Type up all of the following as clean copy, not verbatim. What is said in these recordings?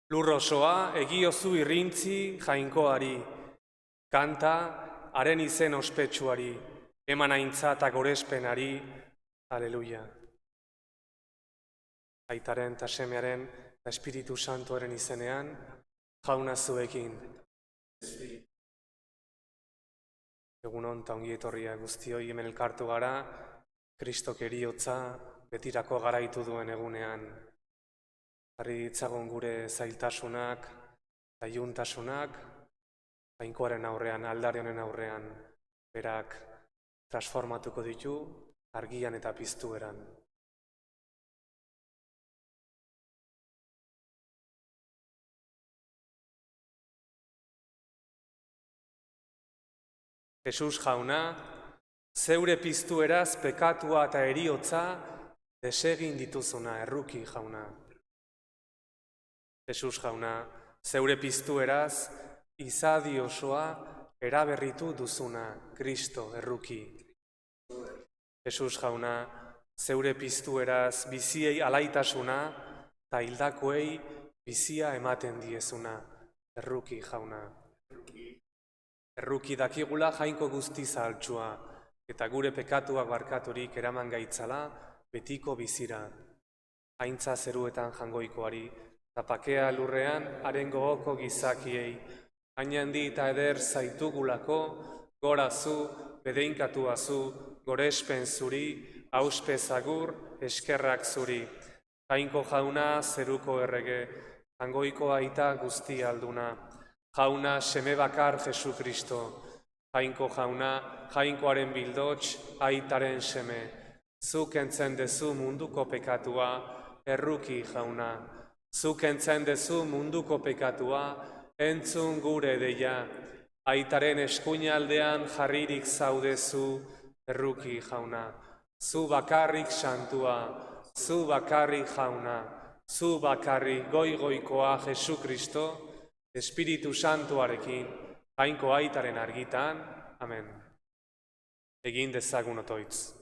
Lur osoa egiozu irrintzi jainkoari, kanta haren izen ospetsuari, eman aintza eta gorespenari, aleluia. Aitaren eta Semearen eta Espiritu Santuaren izenean, jauna zuekin. Egunon eta ongi etorria guztioi hemen elkartu gara, Kristok heriotza betirako garaitu duen egunean. Jarri ditzagun gure zailtasunak, iluntasuna, jainkoaren aurrean, aldare honen aurrean, berak transformatuko ditu argian eta piztueran. Jesus jauna, zeure piztueraz pekatua eta heriotza desegin dituzuna, erruki jauna. Jesus jauna, zeure piztueraz izadi osoa eraberritu duzuna, Kristo erruki. Jesus jauna, zeure piztueraz biziei alaitasuna eta hildakoei bizia ematen diezuna, erruki jauna. Erruki dakigula jainko guzti zahaltsua, eta gure pekatuak barkaturik eraman gaitzala betiko bizira. Aintza zeruetan jangoikoari, eta pakea lurrean haren gogoko gizakiei, hain handi eta eder zaitugulako, gora zu, bedeinkatua zu, gorespen zuri, auspezagur, eskerrak zuri. Jainko jauna zeruko errege, jangoiko aita guzti alduna. Jauna seme bakar Jesu Kristo, jainko jauna, jainkoaren bildots, aitaren seme. Zuk entzen dezu munduko pekatua, erruki jauna. Zuk entzen dezu munduko pekatua, entzun gure deia. Aitaren eskuinaldean jarririk zaudezu, erruki jauna. Zu bakarrik santua, zu bakarrik jauna, zu bakarrik goigoikoa Jesu Kristo, Espiritu Santuarekin, jainko aitaren argitan, amen. Egin dezagun otoitz.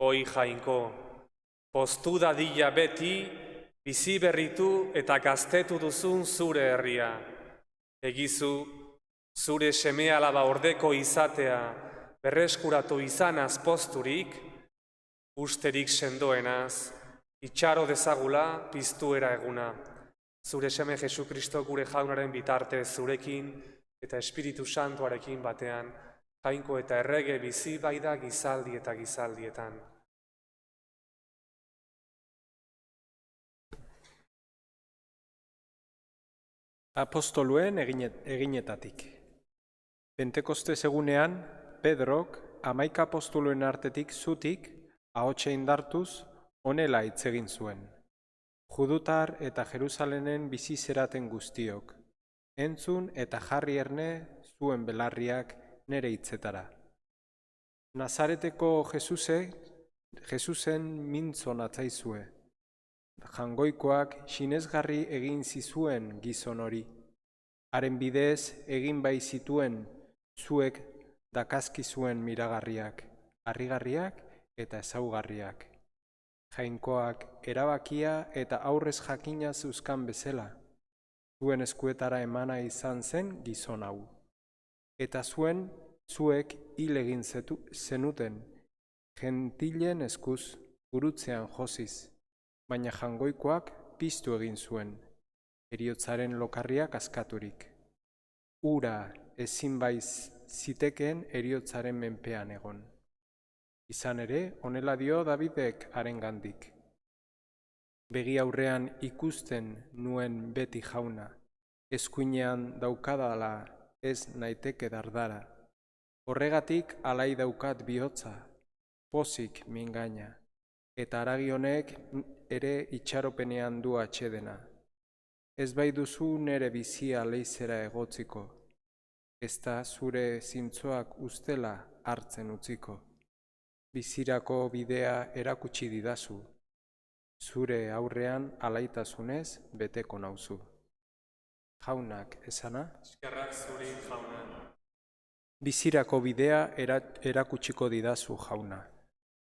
Oi jainko, poztu dadila beti, bizi berritu eta gaztetu duzun zure herria. Egizu, zure seme alaba ordeko izatea, berreskuratu izanaz posturik, usterik sendoenaz, itxaro dezagula piztuera eguna. Zure seme Jesu Kristo gure jaunaren bitarte zurekin eta Espiritu Santuarekin batean, jainko eta errege bizi baida gizaldi eta gizaldietan. Apostoluen eginetatik. Pentekostez egunean, Pedrok 11 apostoluen artetik zutik, ahotsa indartuz, honela hitz egin zuen. Judutar eta Jerusalenen bizi zeraten guztiok, entzun eta jarri erne zuen belarriak nere hitzetara. Nazareteko Jesusen mintzo natzaizue. Jangoikoak sinesgarri egin zizuen gizon hori. Haren bidez egin bai zituen zuek dakazkizuen miragarriak, harrigarriak eta ezaugarriak. Jainkoak erabakia eta aurrez jakina zeuzkan bezala, zuen eskuetara emana izan zen gizon hau. Eta zuek hil egin zenuten, gentilen eskuz, gurutzean josiz, baina jangoikoak piztu egin zuen, heriotzaren lokarriak askaturik. Ura ezin baiz zitekeen heriotzaren menpean egon. Izan ere, honela dio Davidek harengandik. Begi aurrean ikusten nuen beti jauna, eskuinean daukadala ez naiteke dardara. Horregatik alai daukat bihotza, pozik mingaina, eta haragi honek ere itxaropenean du atsedena. Ez bai duzu nere bizia leizera egotziko, ezta zure zintzoak ustela hartzen utziko. Bizirako bidea erakutsi didazu, zure aurrean alaitasunez beteko nauzu. Jaunak esana? Eskerrak zuri jauna. Bizirako bidea erakutsiko didazu jauna.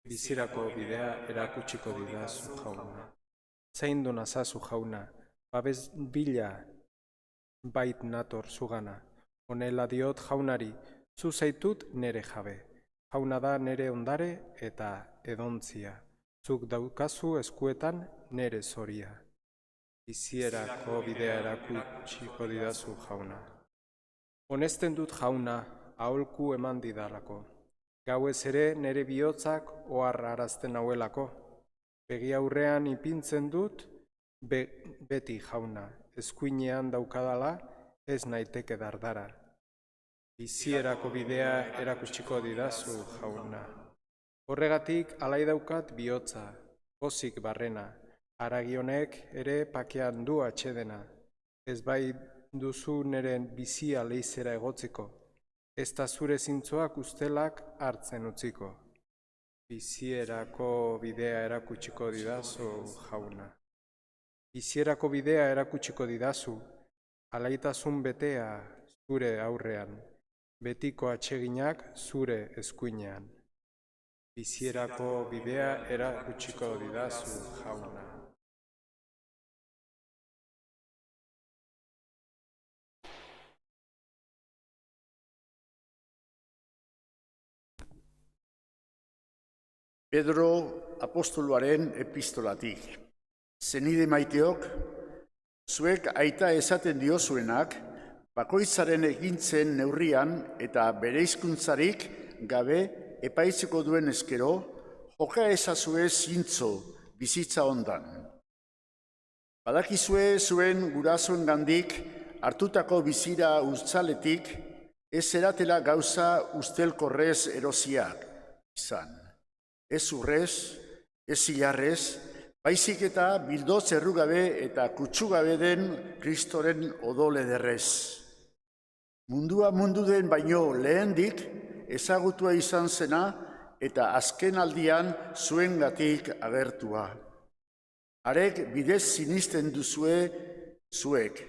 bizirako bidea erakutsiko didazu jauna. Zaindu nazazu jauna, babes bila bait nator zugana. Honela diot jaunari, zu zaitut nere jabe. Jauna da nere ondare eta edontzia. Zuk daukazu eskuetan nere zoria. Bizierako bidea erakutsiko didazu jauna. Honesten dut jauna, aholku eman didalako. Gauez ere nere bihotzak ohar arazten nauelako. Begi aurrean ipintzen dut beti jauna. Eskuinean daukadala ez naiteke dardara. Bizierako bidea erakutsiko didazu jauna. Horregatik alai daukat bihotza, pozik barrena. Haragi honek ere pakean du atsedena. Ez bai duzu nere bizia leizera egotziko. Ez da zure zintzoak ustelak hartzen utziko. Bizierako bidea erakutsiko didazu jauna. Bizierako bidea erakutsiko didazu, alaitasun betea zure aurrean, betiko atseginak zure eskuinean. Bizierako bidea erakutsiko didazu jauna. Pedro apostoluaren epistolatik. Zenide maiteok, zuek aita esaten diozuenak, bakoitzaren egintzen neurrian eta bereizkuntzarik gabe epaitzeko duen eskero, joka ezazue zintzo bizitza ondan. Badakizue zuen gurasoen gandik hartutako bizira ustzaletik ez eratela gauza ustelkorrez erosiak izan. Ez urrez, ez zilarrez, baizik eta bildotz errugabe eta kutsugabe den Kristoren odol ederrez. Mundua mundu den baino lehendik ezagutua izan zena eta azken aldian zuengatik agertua. Harek bidez sinisten duzue zuek.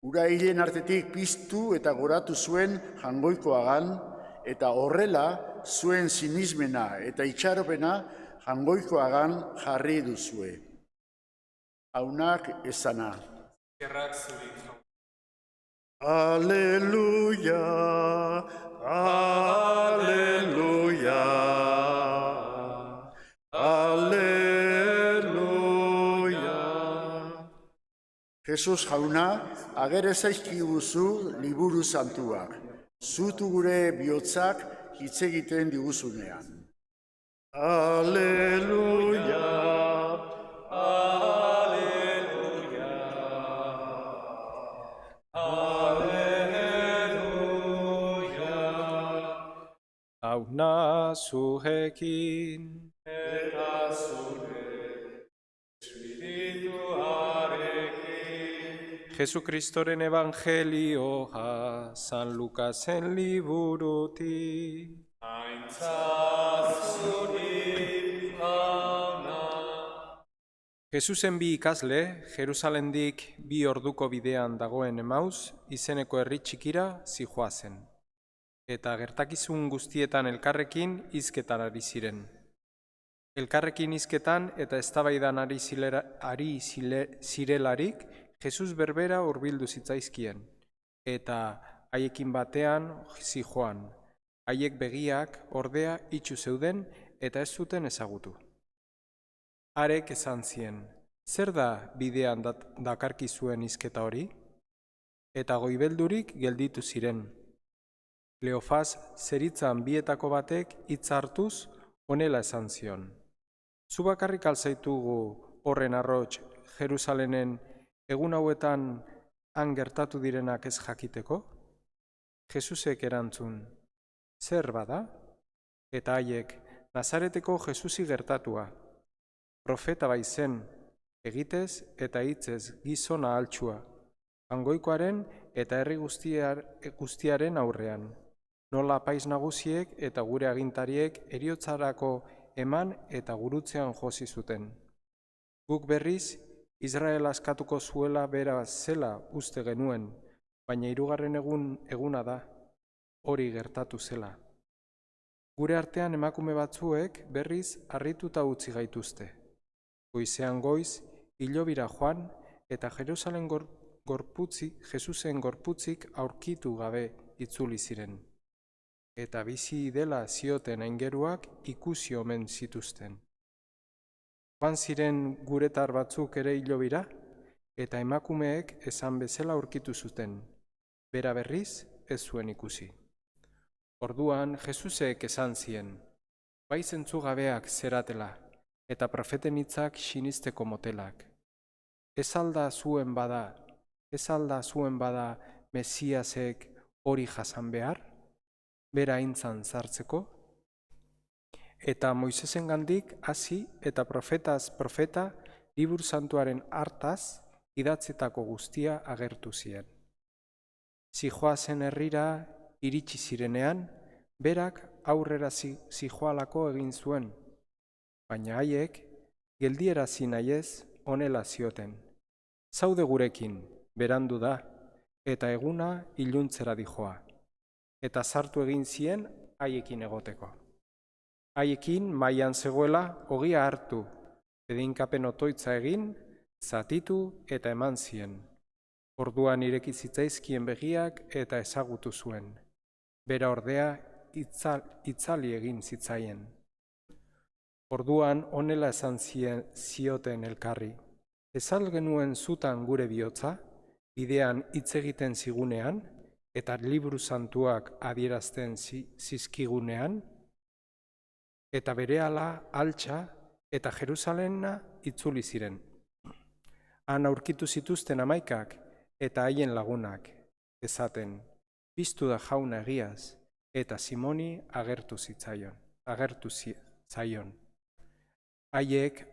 Ura hilen artetik piztu eta goratu zuen jangoikoagan, eta horrela zuen sinismena eta itxaropena jangoikoagan jarri duzue. Haunak esana. Aleluia, aleluia, aleluia. Jesus jauna, agere zaizkiguzu liburu santuak. Zutu gure bihotzak hitz egiten diguzunean. Aleluia, aleluia, aleluia. Hauna zuhekin, eta zure espirituarekin. Jesukristoren evangelioa San Lukasen liburutik. Aintzat zuri jauna. Jesusen bi ikasle, Jerusalendik 2 orduko bidean dagoen Emaus izeneko herri txikira zihoazen. Eta gertakizun guztietan elkarrekin hizketan ari ziren. Elkarrekin hizketan eta eztabaidan ari zirelarik, Jesus berbera hurbildu zitzaizkien, eta haiekin batean zihoan. Haiek begiak ordea itxu zeuden eta ez zuten ezagutu. Harek esan zien, zer da bidean dakarkizuen hizketa hori? Eta goibeldurik gelditu ziren. Kleofas zeritzan bietako batek hitz hartuz honela esan zion. Zu bakarrik alzaitugu horren arrots Jerusalenen egun hauetan han gertatu direnak ez jakiteko? Jesusek erantzun, zer bada? Eta haiek, Nazareteko Jesusi gertatua. Profeta bai zen, egitez eta hitzez gizona altxua, hangoikoaren eta herri guztiaren aurrean. Nola apaiz nagusiek eta gure agintariek heriotzarako eman eta gurutzean josi zuten. Guk berriz, Israel askatuko zuela bera zela uste genuen, baina 3. eguna da, hori gertatu zela. Gure artean emakume batzuek berriz harrituta utzi gaituzte. Goizean goiz, hilobira joan eta Jerusalem Jesusen gorputzik aurkitu gabe itzuli ziren. Eta bizi dela zioten aingeruak ikusi omen zituzten. Joan ziren guretar batzuk ere hilobira, eta emakumeek esan bezala aurkitu zuten. Bera berriz ez zuen ikusi. Orduan Jesusek esan zien, bai zentzugabeak zeratela, eta profeten hitzak sinisteko motelak. Ez alda zuen bada Mesiasek hori jasan behar, bera aintzan sartzeko? Eta Moisesengandik hasi eta profetaz profeta liburu santuaren hartaz idatzitako guztia agertu zien. Zijoazen herrira iritsi zirenean, berak aurrera zijoalako egin zuen, baina haiek geldierazi nahiez honela zioten. Zaude gurekin, berandu da, eta eguna iluntzera dijoa. Eta sartu egin zien haiekin egoteko. Haiekin mailan zegoela ogia hartu, bedinkapen otoitza egin, zatitu eta eman zien. Orduan ireki zitzaizkien begiak eta ezagutu zuen. Bera ordea itzali egin zitzaien. Orduan honela esan zioten elkarri. Ez al genuen zutan gure bihotza, bidean hitz egiten zigunean, eta liburu santuak adierazten zizkigunean, eta berehala altxa eta Jerusalena itzuli ziren. Han aurkitu zituzten 11 eta haien lagunak, esaten, piztu da jauna egiaz, eta Simoni agertu zaion. Haiek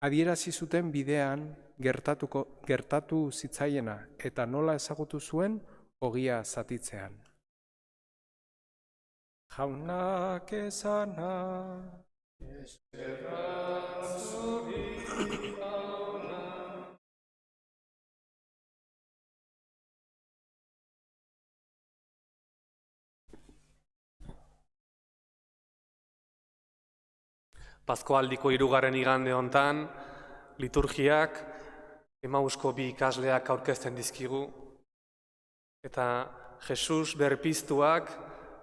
adierazi zuten bidean gertatu zitzaiena eta nola ezagutu zuen ogia zatitzean. Jaunak esana, Paskoaldiko 3. igande hontan, liturgiak Emausko 2 ikasleak aurkezten dizkigu, eta Jesus berpiztuak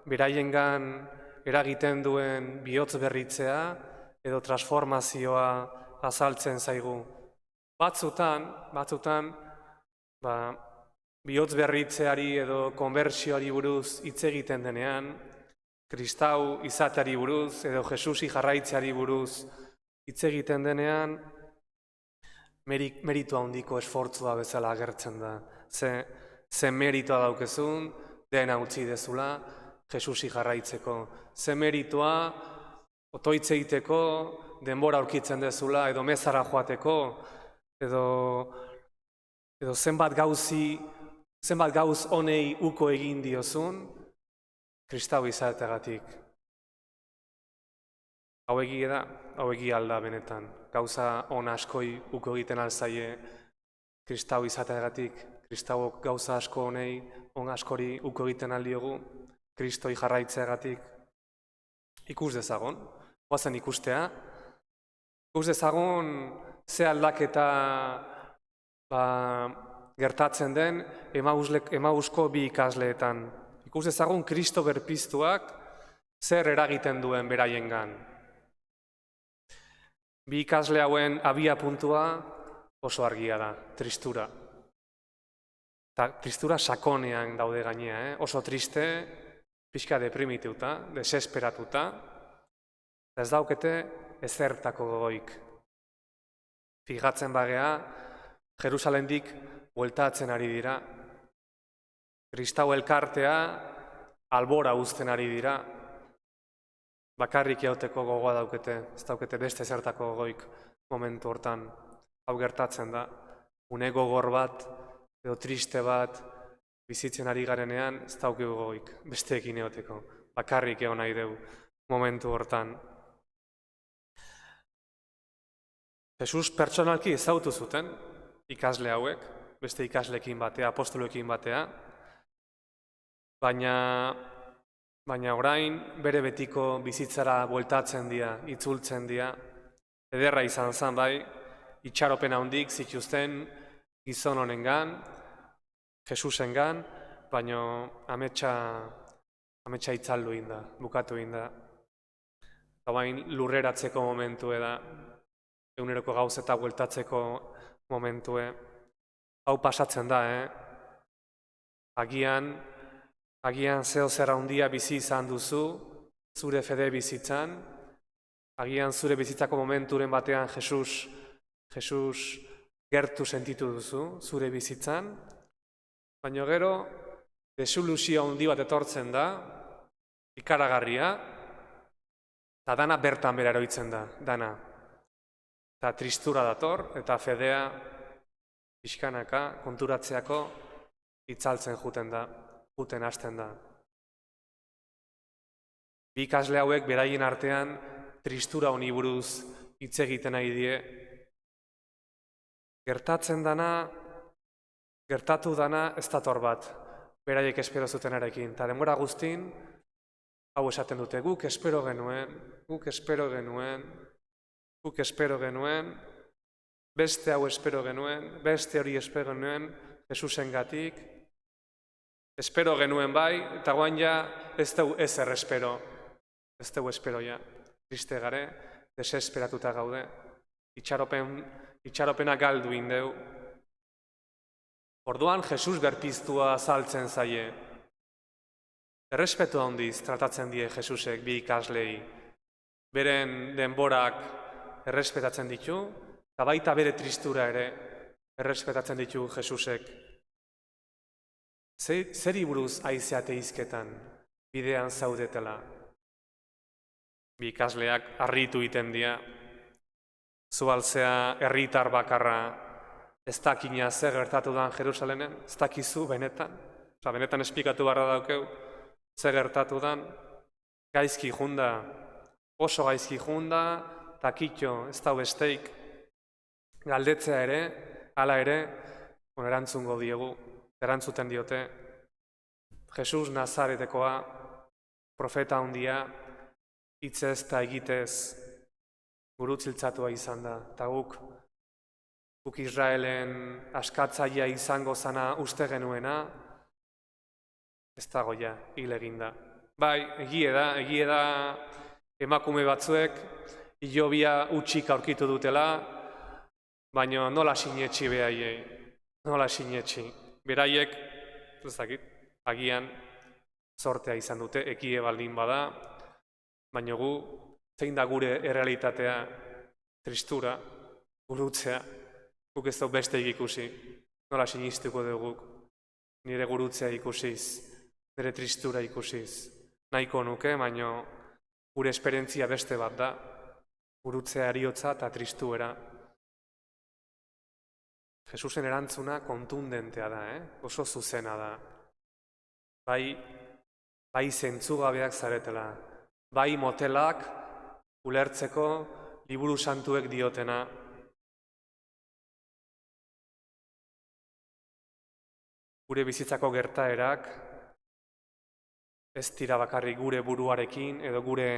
beraiengan eragiten duen bihotz berritzea edo transformazioa azaltzen zaigu. Batzutan, bihotz berritzeari edo konbertsioari buruz hitz egiten denean, kristau izateari buruz edo Jesusi jarraitzeari buruz hitz egiten denean, meritu handiko esfortzua bezala agertzen da. Ze meritua daukezun, dena utzi dezula, Jesusi jarraitzeko. Ze meritua, otoitz egiteko, denbora aurkitzen dezula, edo mezara joateko, edo zenbat gauz honei uko egin diozun, kristau izateagatik. Hau egia alda benetan. Gauza on askoi uko egiten alzaie kristau izateagatik. Kristauok gauza asko honei, on askori uko egiten aldiogu, kristoi jarraitzeagatik. Ikus dezagon, goazen ikustea. Ikus dezagon ze aldaketa gertatzen den Emausko 2 ikasleetan. Ikus dezagun Kristo berpiztuak zer eragiten duen beraiengan. 2 ikasle hauen abia puntua oso argia da, tristura. Eta tristura sakonean daude gainea, oso triste, pixka deprimituta, desesperatuta, ez daukete ezertako gogoik. Fijatzen bagea, Jerusalendik bueltatzen ari dira, kristau elkartea albora uzten ari dira, bakarrik jauteko gogoa daukete, ez daukete beste zertako gogoik momentu hortan. Hau gertatzen da, une gogor bat edo triste bat bizitzen ari garenean, ez daukigu gogoik besteekin egoteko, bakarrik egon nahi dugu momentu hortan. Jesus pertsonalki ezagutu zuten ikasle hauek, beste ikasleekin batea, apostoluekin batea, baina baina orain bere betiko bizitzara bueltatzen dira, itzultzen dira. Ederra izan zen bai, itxaropen handik zituzten gizon honengan, Jesusengan, baina ametsa itzaldu egin da, bukatu egin da. Eta bain lurreratzeko momentue da, eguneroko gauzeta bueltatzeko momentue. Hau pasatzen da, Agian zeo zer handia bizi izan duzu, zure fede bizitzan, agian zure bizitzako momenturen batean Jesus gertu sentitu duzu, zure bizitzan, baina gero, desoluzio handi bat etortzen da, ikaragarria, eta dana bertan bera eroitzen da, dana. Eta tristura dator, eta fedea, pixkanaka, konturatzeako, itzaltzen juten hasten da. Bi ikasle hauek beraien artean tristura honi buruz hitz egiten nahi die. Gertatu dana ez dator bat, beraiek espero zutenarekin. Eta denbora guztin, hau esaten dute, guk espero genuen, beste hau espero genuen, beste hori espero genuen, Jesusengatik, espero genuen bai, eta guain ja ez dugu ezer espero. Ez dugu espero ja. Triste gare, desesperatuta gaude. Itxaropena galdu indeu. Orduan Jesus berpiztua azaltzen zaie. Errespetu handiz tratatzen die Jesusek bi ikaslei. Beren denborak errespetatzen ditu, eta baita bere tristura ere errespetatzen ditu Jesusek. Zeri buruz aizea hizketan, bidean zaudetela. Bi ikasleak harritu egiten dira. Zualtzea herritar bakarra ez dakina zer gertatu da Jerusalenen, ez dakizu benetan. Benetan esplikatu barra daukeu, zer gertatu da, gaizki junda, oso gaizki junda, takitxo, ez da besteik. Galdetzea ere, hala ere, erantzungo diegu. Erantzuten diote, Jesus Nazaretekoa, profeta handia, hitzez eta egitez gurutziltzatua izan da. Eta guk Israelen askatzailea izango zana uste genuena, ez dago ja, hil eginda. Bai, egie da emakume batzuek hilobia utxik aurkitu dutela, baina nola sinetxi behaiei, nola sinetxi. Beraiek, ez dakit, agian zortea izan dute, ekie baldin bada, baina zein da gure errealitatea, tristura, gurutzea, guk ez dut beste ikusi, nola sinistuko dugu, nire gurutzea ikusiz, nire tristura ikusiz, nahiko nuke, baina gure esperientzia beste bat da, gurutzea eriotza eta tristuera. Jesusen erantzuna kontundentea da, oso zuzena da. Bai zentzugabeak zaretela, bai motelak ulertzeko liburu santuek diotena. Gure bizitzako gertaerak ez dira bakarrik gure buruarekin edo gure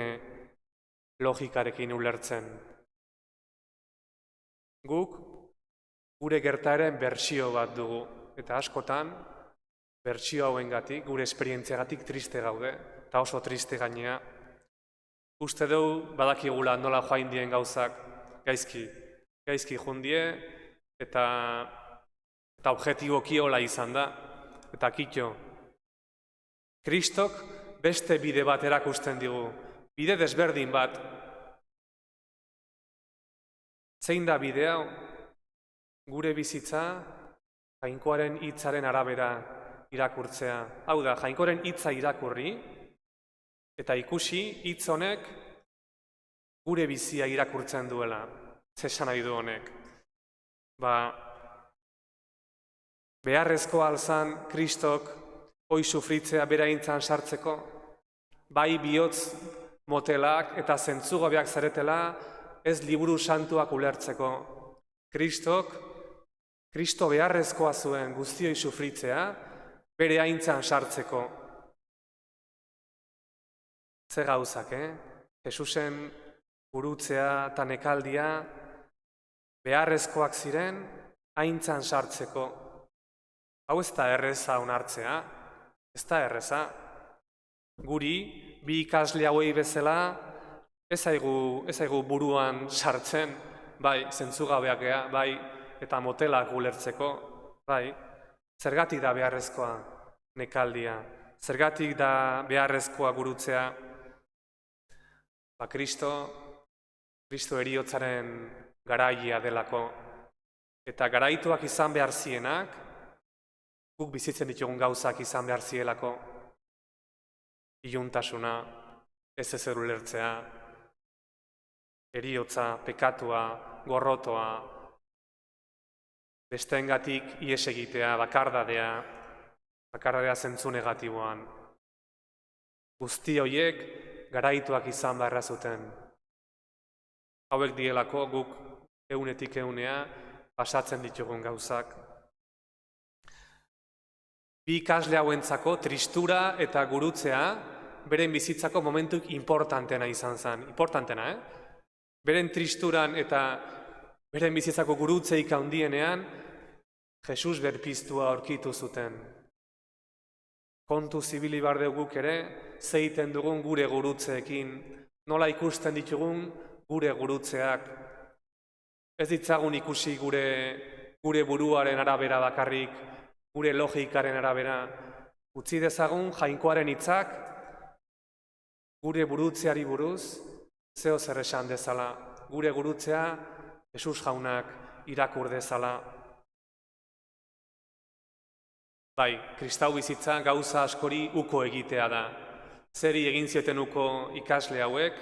logikarekin ulertzen. Gure gertaeren bertsio bat dugu, eta askotan, bertsio hauengatik, gure esperientziagatik triste gaude, eta oso triste gainea. Uste dugu badakigula nola joain dien gauzak gaizki jundie, eta objetiboki hola izan da, eta kitxo. Kristok beste bide bat erakusten digu, bide desberdin bat. Zein da bide hau? Gure bizitza Jainkoaren hitzaren arabera irakurtzea. Hau da, Jainkoaren hitza irakurri eta ikusi hitz honek gure bizia irakurtzen duela. Zesan nahi du honek. Beharrezko alzan Kristok hoi sufritzea beraintzan sartzeko, bai bihotz motelak eta zentzugabeak zaretela ez liburu santuak ulertzeko. Kristo beharrezkoa zuen guztioi sufritzea, bere aintzan sartzeko. Ze gauzak, Jesusen gurutzea eta nekaldia beharrezkoak ziren aintzan sartzeko. Hau ez da erreza onartzea, ez da erreza. Guri, bi ikasle hauei bezala, ez zaigu buruan sartzen, bai, zentzugabeak gea, bai, eta motelak ulertzeko, bai. Zergatik da beharrezkoa nekaldia, zergatik da beharrezkoa gurutzea. Kristo heriotzaren garaia delako, eta garaituak izan behar zienak, guk bizitzen ditugun gauzak izan behar zielako. Iluntasuna, ez ezer ulertzea, heriotza, pekatua, gorrotoa, besteengatik ihes egitea, bakardadea zentzu negatiboan. Guzti horiek garaituak izan beharra zuten. Hauek dielako guk egunetik egunea pasatzen ditugun gauzak. Bi ikasle hauentzako tristura eta gurutzea beren bizitzako momentuk importantena izan zen. Importantena, Beren tristuran eta beren bizitzako gurutzeik handienean Jesus berpiztua aurkitu zuten. Kontu zibili bar guk ere, zeiten dugun gure gurutzeekin, nola ikusten ditugun gure gurutzeak. Ez ditzagun ikusi gure buruaren arabera bakarrik, gure logikaren arabera. Utzi dezagun Jainkoaren hitzak, gure burutzeari buruz, zeo zer esan dezala, gure gurutzea Jesus jaunak irakur dezala. Bai, kristau bizitza gauza askori uko egitea da. Zeri egin zioten uko ikasle hauek,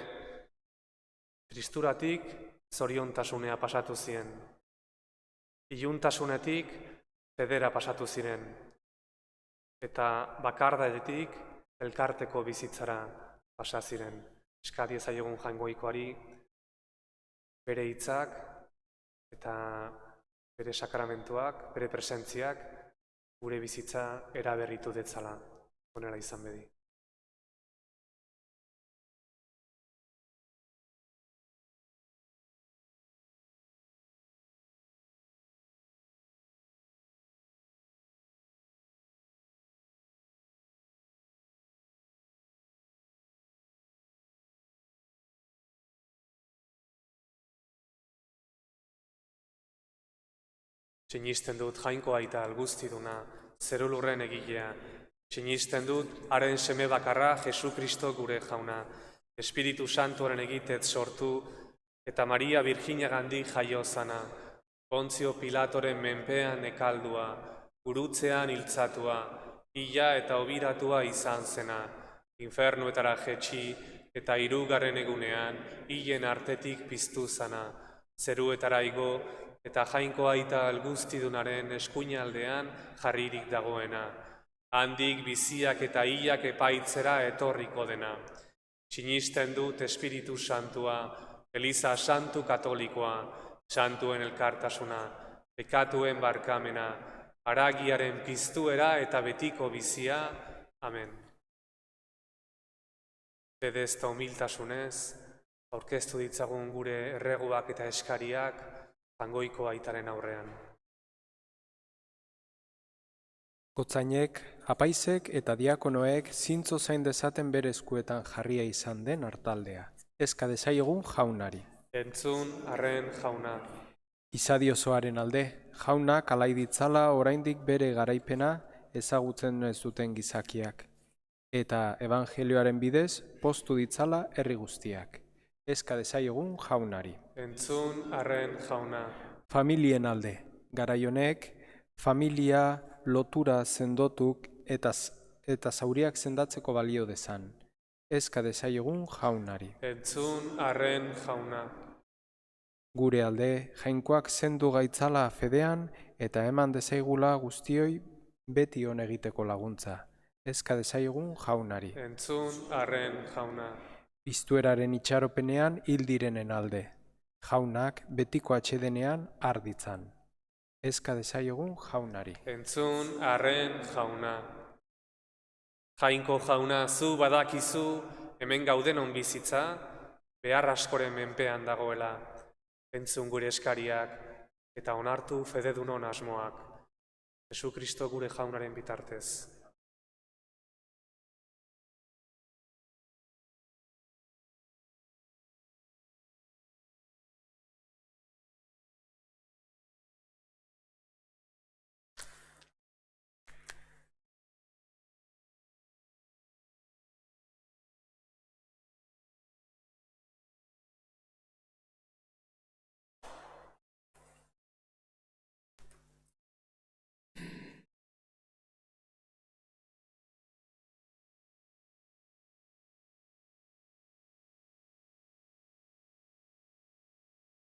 tristuratik zoriontasunea pasatu ziren. Iluntasunetik federa pasatu ziren. Eta bakardadetik elkarteko bizitzara pasa ziren. Eskadi ezaiogun Jainkoikoari bere hitzak eta bere sakramentuak, bere presentziak gure bizitza eraberritu detzala, onera izan bedi. Sinisten dut Jainko Aita alguztiduna, zerulurren egilea. Sinisten dut haren seme bakarra Jesu Kristo gure jauna. Espiritu Santuaren egitez sortu eta Maria Virginiagandik jaio zana. Pontzio Pilatoren menpean nekaldua, gurutzean hiltzatua, hila eta obiratua izan zena. Infernuetara jetxi eta 3. egunean hilen artetik piztu zana. Zeruetara igo eta Jainko Aita alguztidunaren eskuinaldean jarririk dagoena. Handik biziak eta hilak epaitzera etorriko dena. Sinisten dut Espiritu Santua, Eliza Santu Katolikoa, Santuen elkartasuna, pekatuen barkamena, haragiaren piztuera eta betiko bizia. Amen. Bedez eta humiltasunez, aurkeztu ditzagun gure erreguak eta eskariak, Jainko Aitaren aurrean. Gotzainek, apaizek eta diakonoek zintzo zain dezaten bere eskuetan jarria izan den hartaldea. Eska dezaiegun jaunari. Entzun arren jauna. Izadi osoaren alde, jaunak alai ditzala oraindik bere garaipena ezagutzen ez duten gizakiak. Eta evangelioaren bidez poztu ditzala herri guztiak. Eska dezaiegun jaunari. Entzun arren jauna. Familien alde, garaionek, familia lotura sendotuk eta zauriak sendatzeko balio dezan. Eska dezaiegun jaunari. Entzun arren jauna. Gure alde, Jainkoak sendu gaitzala fedean eta eman dezaigula guztioi beti on egiteko laguntza. Eska dezaiegun jaunari. Entzun arren jauna. Piztueraren itxaropenean hil direnen alde. Jaunak betiko atsedenean arditzan. Eska dezaiegun jaunari. Entzun arren jauna. Jainko jauna, zu badakizu hemen gaudenon bizitza, behar askoren menpean dagoela, entzun gure eskariak, eta onartu fededunon asmoak, Jesu Kristo gure jaunaren bitartez.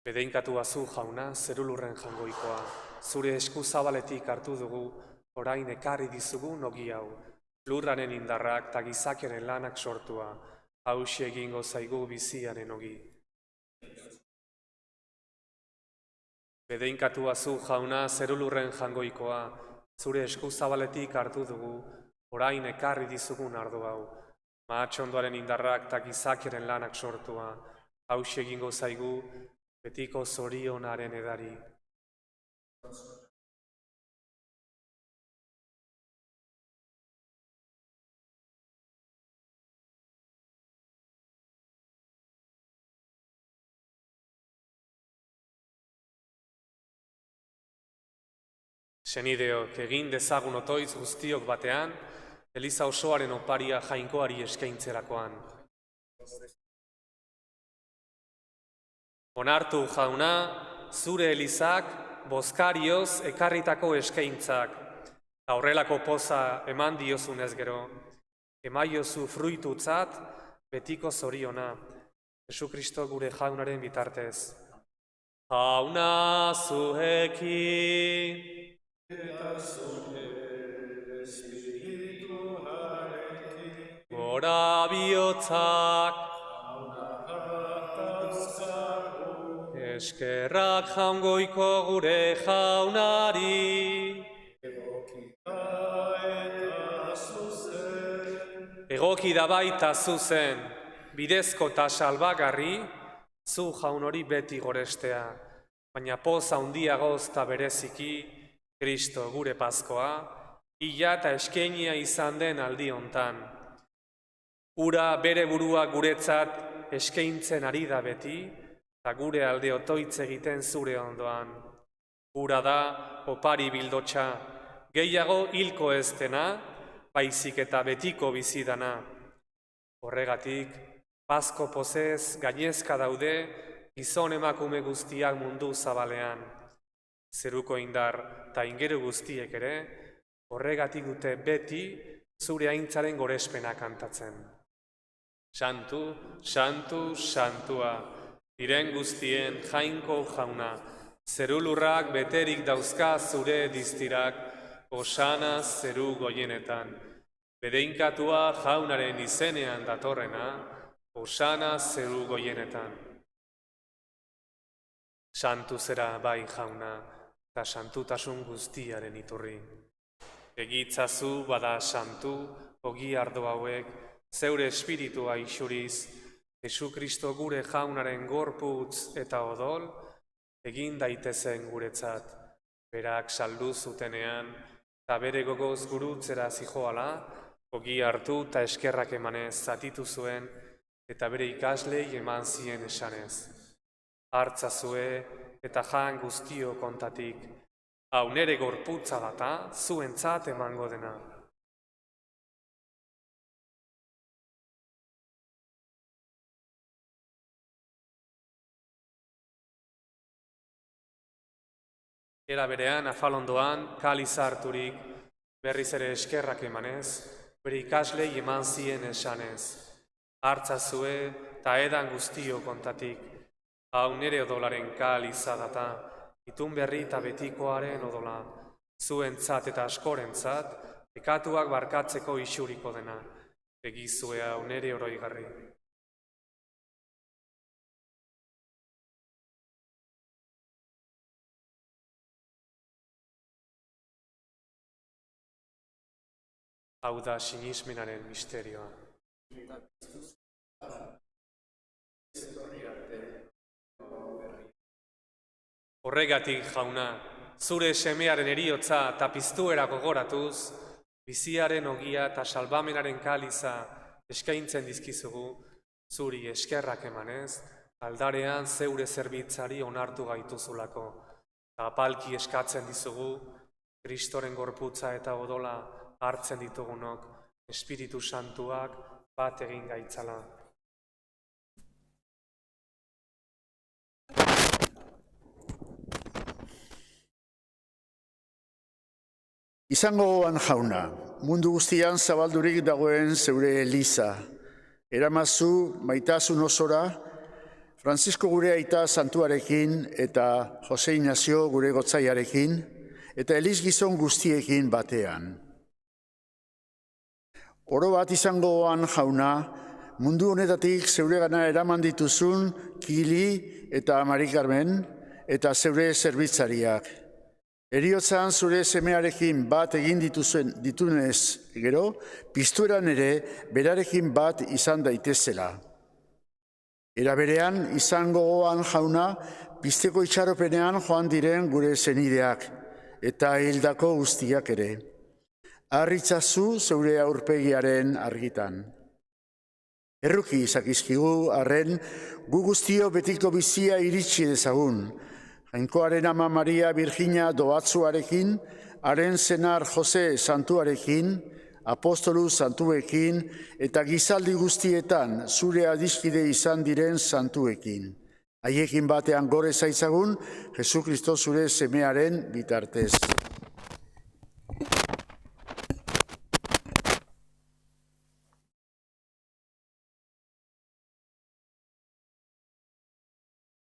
Bedeinkatu bazu, jauna, zerulurren jangoikoa, zure esku zabaletik hartu dugu, orain ekarri dizugu nogi hau, lurraren indarrak eta gizakiaren lanak sortua, hauxe egingo zaigu biziaren ogi. Bedeinkatu bazu, jauna, zerulurren jangoikoa, zure esku zabaletik hartu dugu, orain ekarri dizugun ardo hau, mahatxondoaren indarrak eta gizakiaren lanak sortua, hauxe egingo zaigu betiko zorionaren edari. Senideok, egin dezagun otoitz guztiok batean, Eliza osoaren oparia jainkoari eskaintzerakoan. Onartu, jauna, zure Elizak, bozkarioz ekarritako eskaintzak, aurrelako poza eman diozunez gero, emaiozu fruitutzat betiko zoriona, Jesu Kristo gure jaunaren bitartez. Jauna zuekin, eta zure espiritu harekin, gora bihotzak, eskerrak jaungoiko gure jaunari, egoki da baita zuzen, bidezko eta salbagarri, zu jaun hori beti gorestea, baina poza handiagoz eta bereziki, Kristo gure Paskoa, ila eta eskenia izan den aldi hontan. Ura bere burua guretzat eskaintzen ari da beti, eta gure alde otoitz egiten zure ondoan. Ura da opari bildotxa, gehiago hilko ez dena, baizik eta betiko bizidana. Horregatik, Pasko pozez gainezka daude gizon emakume guztiak mundu zabalean. Zeruko indar eta ingeru guztiek ere, horregatik dute beti zure aintzaren gorespena kantatzen. Santu, santu, santua, diren guztien jainko jauna, zerulurrak beterik dauzka zure diztirak, osana zeru goienetan. Bedeinkatua jaunaren izenean datorrena, osana zeru goienetan. Santu zera bai jauna, eta santutasun guztiaren iturri. Egitzazu bada santu, ogi ardo hauek, zeure espiritua isuriz, Jesu Kristo gure jaunaren gorputz eta odol, egin daitezen guretzat, berak saldu zutenean, eta bere gogoz gurutzera zijoala, ogi hartu eta eskerrak emanez zatitu zuen, eta bere ikaslei eman zien esanez. Hartzazue eta jan guztio kontatik, hau nere gorputza data zuentzat emango dena. Era berean, afalondoan, kaliz harturik, berriz ere eskerrak emanez, bere ikaslei eman zien esanez. Hartzazue eta edan guztio kontatik, hau nere odolaren kaliza data, itun berri eta betikoaren odola, zuentzat eta askorentzat, pekatuak barkatzeko isuriko dena, egizue hau nere oroigarri. Hau da sinismenaren misterioa. Horregatik, jauna, zure semearen heriotza eta piztuera gogoratuz, biziaren ogia eta salbamenaren kaliza eskaintzen dizkizugu, zuri eskerrak emanez, aldarean zeure zerbitzari onartu gaituzulako. Eta apalki eskatzen dizugu, Kristoren gorputza eta odola hartzen ditugunok, Espiritu Santuak bat egin gaitzala. Izango goan jauna, mundu guztian zabaldurik dagoen zeure eliza. Eramazu maitasun osora, Francisco gure aita santuarekin eta Jose Ignacio gure gotzaiarekin, eta eliz gizon guztiekin batean. Oro bat izango goan jauna, mundu honetatik zeure gana eraman dituzun Kili eta Mari Carmen eta zeure zerbitzariak. Heriotzan zure semearekin bat egin ditunez gero, piztueran ere berarekin bat izan daitezela. Era berean izango goan jauna, pizteko itxaropenean joan diren gure zenideak eta hildako guztiak ere. Arritzazu zeure aurpegiaren argitan. Erruki izakizkigu arren gu guztio betiko bizia iritsi dezagun, Jainkoaren ama Maria Virginia doatzuarekin, haren senar Jose santuarekin, apostolu santuekin, eta gizaldi guztietan zure adiskide izan diren santuekin. Haiekin batean gore zaitzagun, Jesu Kristo zure semearen bitartez.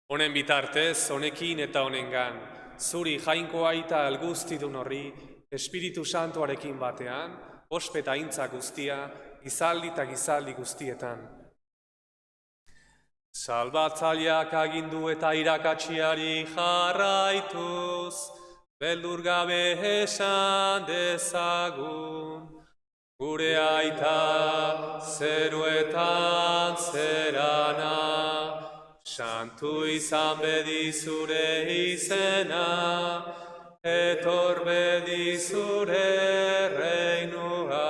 Honen bitartez, honekin eta honengan, zuri jainko aita alguztidun horri, Espiritu Santuarekin batean, ospeta aintza guztia, gizaldi eta gizaldi guztietan. Salbatzaileak agindu eta irakatsiari jarraituz, beldur gabe esan dezagun, gure aita zeruetan zerana, santu izan bedi zure izena, etor bedi zure reinua,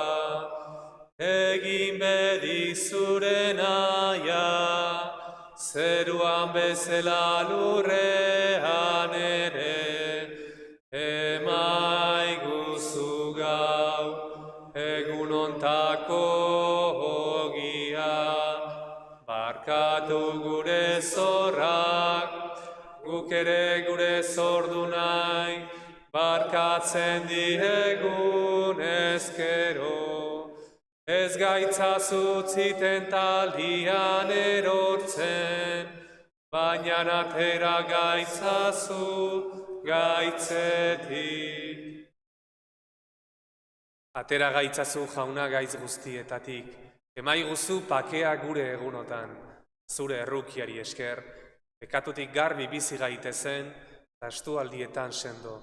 egin bedi zure naia, zeruan bezala lurrean ere, emaiguzu gau, egun ontako ogia, barkatu gure zorrak, guk ere gure zordu nahi, barkatzen diegun ezkero. Ez gaitzazutziten taldian erortzen, baina atera gaitzazu gaitzetik. Atera gaitzazu jauna gaitz guztietatik, emaiguzu pakea gure egunotan, zure errukiari esker, bekatutik garbi bizi gaitezen, eta estualdietan sendo,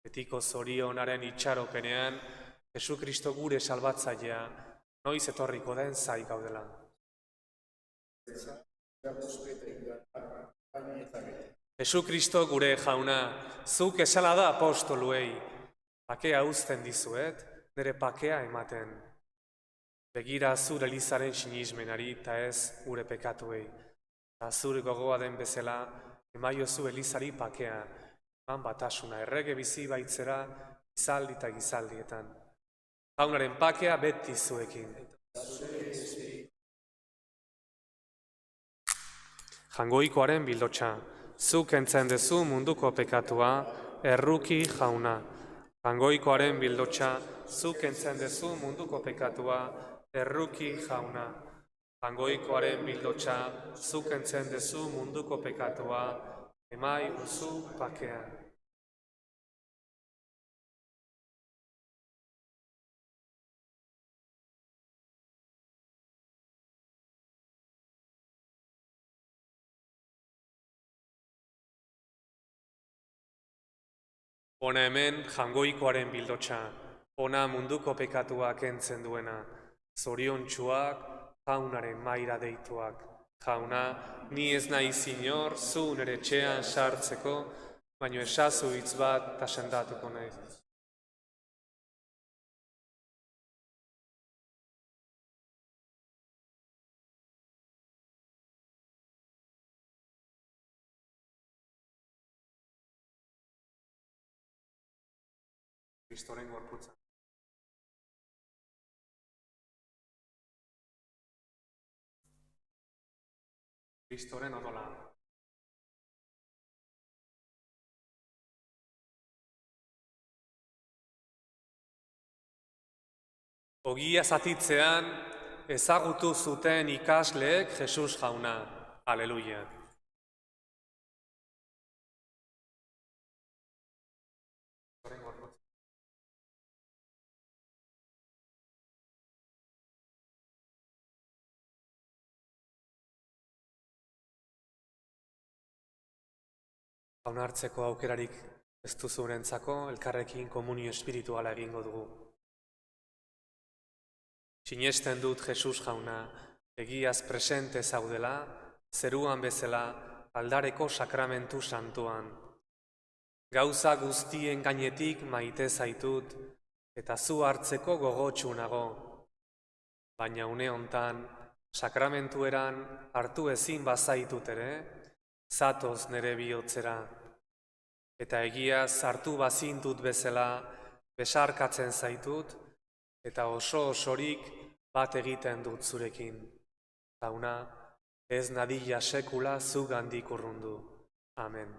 betiko zorionaren itxaropenean, Jesu Kristo gure salbatzailea, noiz etorriko den zai gaudela. Jesu Kristo gure jauna, zuk esala da apostoluei, pakea uzten dizuet, nire pakea ematen. Begira zure elizaren sinismenari eta ez gure pekatuei. Eta zure gogoa den bezala, emaiozu elizari pakea, eman batasuna, errege bizi baitzera, gizaldi eta gizaldietan. Jaunaren pakea beti zuekin. Jangoikoaren bildotxa, zuk entzen dezu munduko pekatua, erruki jauna. Jangoikoaren bildotxa, zuk entzen dezu munduko pekatua, erruki jauna. Jangoikoaren bildotxa, zuk entzen dezu munduko pekatua, emai guzu pakea. Hona hemen jangoikoaren bildotxa, hona munduko pekatuak entzen duena, zoriontsuak, jaunaren maira deituak. Jauna, ni ez naiz inor, zu nere etxean sartzeko, baino esazu hitz bat eta sendatuko naiz. Kristoren gorputza. Kristoren odola. Ogia zatitzean ezagutu zuten ikasleek Jesus jauna. Aleluia. Jaunartzeko aukerarik ez duzurentzako, elkarrekin komunio espirituala egingo dugu. Sinesten dut Jesus jauna, egiaz presente zaudela, zeruan bezala, aldareko sakramentu santuan. Gauza guztien gainetik maite zaitut, eta zu hartzeko gogotsu nago. Baina une hontan, sakramentueran hartu ezin bazaitut ere, zatoz nere bihotzera. Eta egiaz hartu bazintut bezala, besarkatzen zaitut, eta oso-osorik bat egiten dut zurekin. Jauna, ez nadila sekula zugandik urrundu. Amen.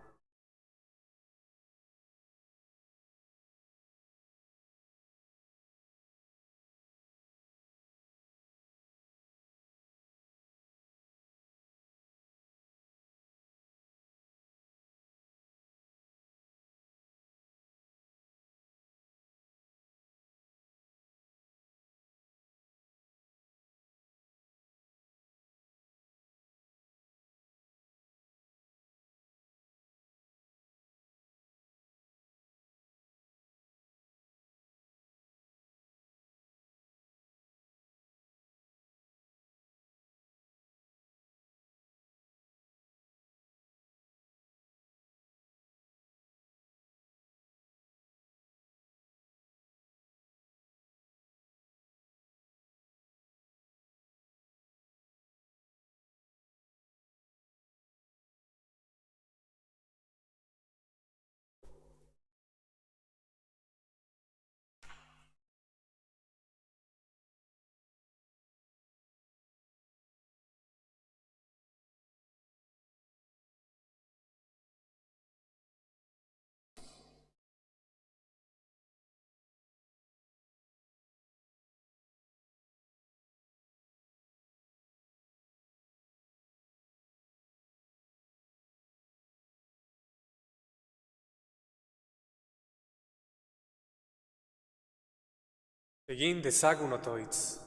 Egin dezagun otoitz.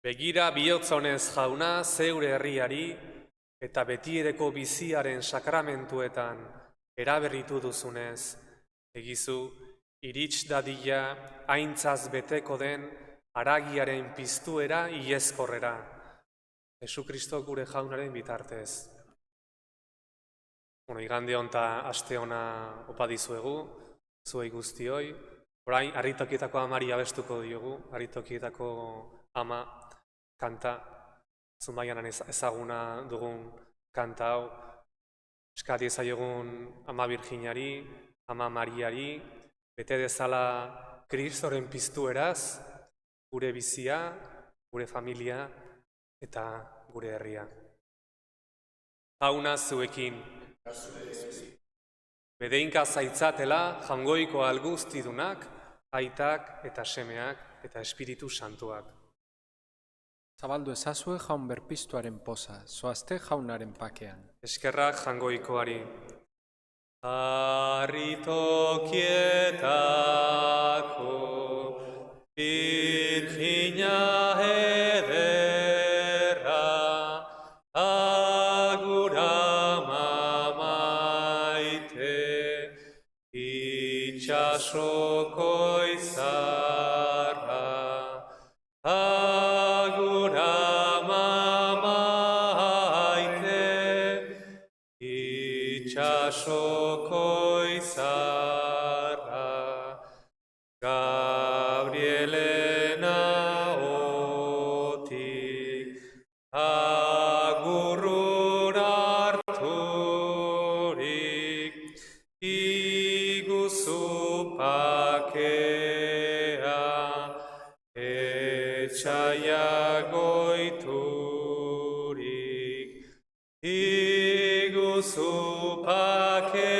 Begira bihotzonez jauna zeure herriari eta betiereko biziaren sakramentuetan eraberritu duzunez, egizu irits dadila aintzaz beteko den haragiaren piztuera iezkorrera. Jesukristo gure jaunaren bitartez. Igande honta aste ona opa dizuegu, zuei guztioi. Orain, Harritokietako amari abestuko diogu, Harritokietako ama kanta, Zumaianan ezaguna dugun kanta hau, eskati ezaiogun ama Virginari, ama Mariari, bete dezala Kristoren piztueraz, gure bizia, gure familia eta gure herria. Jauna zuekin, bedeinka zaitzatela jangoiko alguztidunak, aitak eta semeak eta Espiritu Santuak. Zabaldu ezazue jaun berpiztuaren poza, zoazte jaunaren pakean. Eskerrak jangoikoari. Harritokietako Virgina ederra, agur ama maite, itxasoko izarra, Itxasoko izarra, Gabrielen ahotik, agurrur harturik, iguzu pakea, etxaiak goiturik, iguzu pakea.